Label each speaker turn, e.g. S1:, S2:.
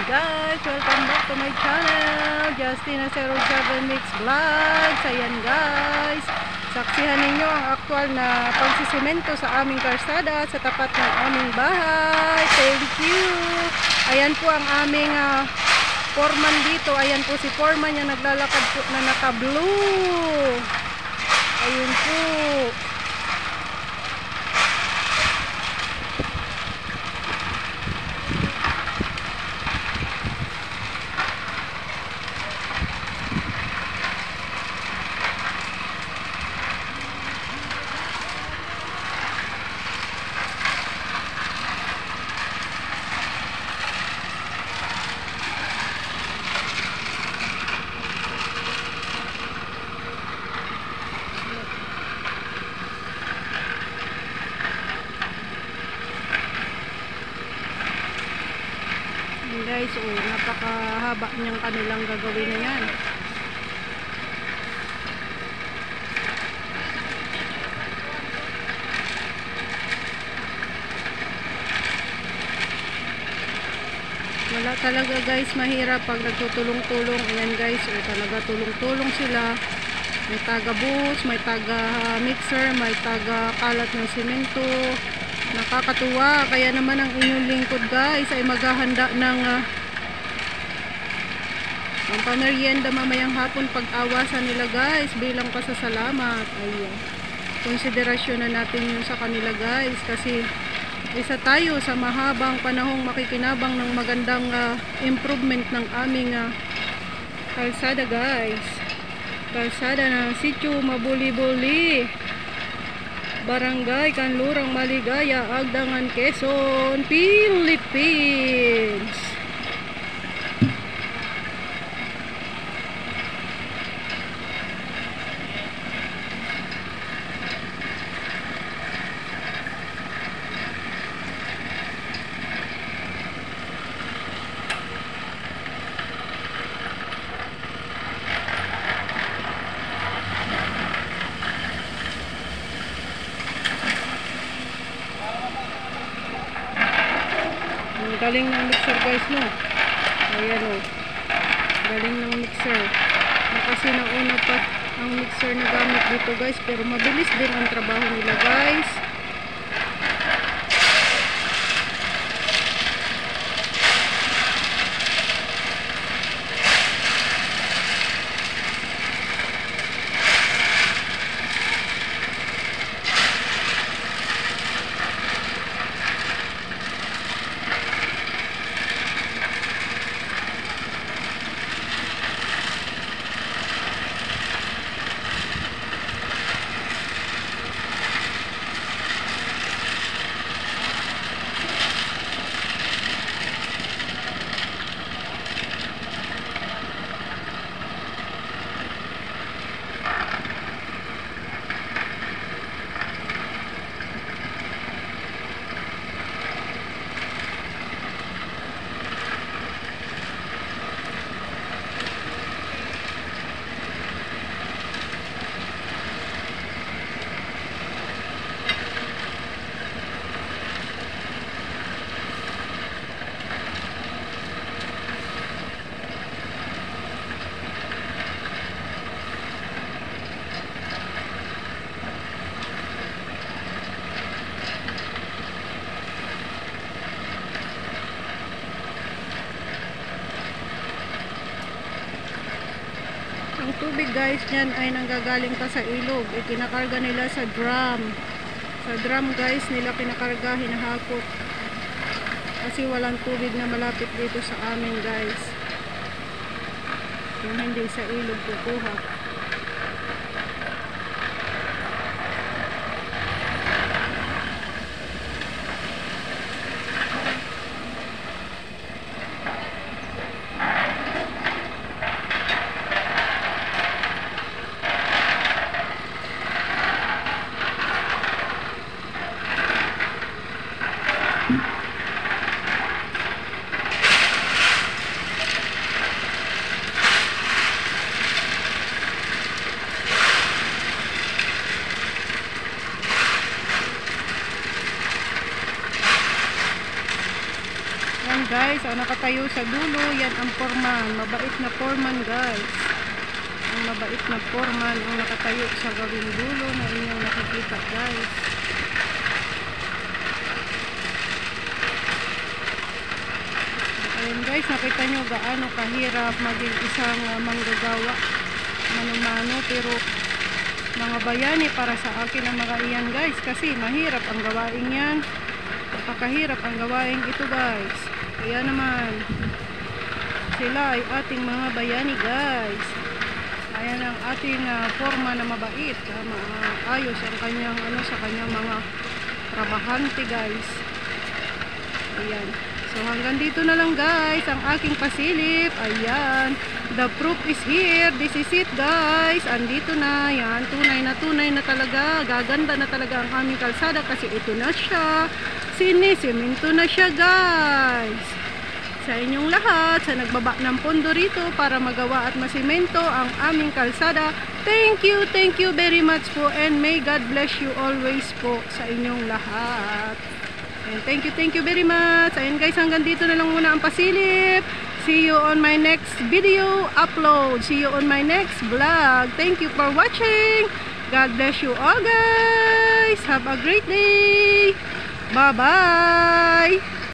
S1: guys, welcome back to my channel, Justina07 Mix Vlogs. Ayan guys, saksihan ninyo ang aktual na pagsisemento sa aming karsada sa tapat ng aming bahay. Thank you. Ayan po ang aming foreman dito. Ayan po si foreman yung naglalakad po na naka-blue. Ayun po. Guys, napakahaba niyang kanilang gagawin na yan. Wala talaga guys, mahirap pag nagtutulong-tulong. Ayan guys, talaga tulong-tulong sila. May taga buhos, may taga mixer, may taga kalat ng simento. Nakakatuwa. Kaya naman ang inyong lingkod guys ay maghahanda ng ang pamerienda mamayang hapon pag-awasan nila guys bilang pasasalamat. Ayun, konsiderasyon na natin yun sa kanila guys, kasi isa tayo sa mahabang panahong makikinabang ng magandang improvement ng aming kalsada guys. Kalsada ng Sitio Mabuli-Buli, Barangay Kanlurang Maligaya, Agdangan, Quezon, Philippines. Galing ng mixer guys, no? Ayan o, galing ng mixer na, kasi nauna pa ang mixer na gamit dito guys, pero mabilis din ang trabaho nila guys. Ang tubig guys niyan ay nanggagaling pa sa ilog, ikinakarga nila sa drum. Sa drum guys nila pinakarga, hinahakot, kasi walang tubig na malapit dito sa amin guys, yung hindi sa ilog kukuha. guys, ang nakatayo sa dulo, yan ang foreman. Mabait na foreman guys. Ang mabait na foreman ang nakatayo sa gawing dulo na inyong nakikita guys. Ayan guys, nakita nyo gaano kahirap maging isang manggagawa mano-mano, pero mga bayani para sa akin ang mga iyan guys, kasi mahirap ang gawain yan. Napakahirap ang gawain ito guys. Kaya naman sila ay ating mga bayani guys. Ayan ang ating forma na mabait, ayos ang kanyang sa kanyang mga trabahante guys. Ayan. So hanggang dito na lang guys ang aking pasilip. Ayan, the proof is here. This is it guys. Andito na yan, tunay na talaga. Gaganda na talaga ang aming kalsada kasi ito na siya. Sinisemento na siya guys. Sa inyong lahat, sa nagbaba ng pondo rito para magawa at masemento ang aming kalsada, thank you very much po, and may God bless you always po sa inyong lahat. And thank you very much. Ayun guys, hanggang dito na lang muna ang pasilip. See you on my next video upload. See you on my next vlog. Thank you for watching. God bless you all guys. Have a great day. Bye bye.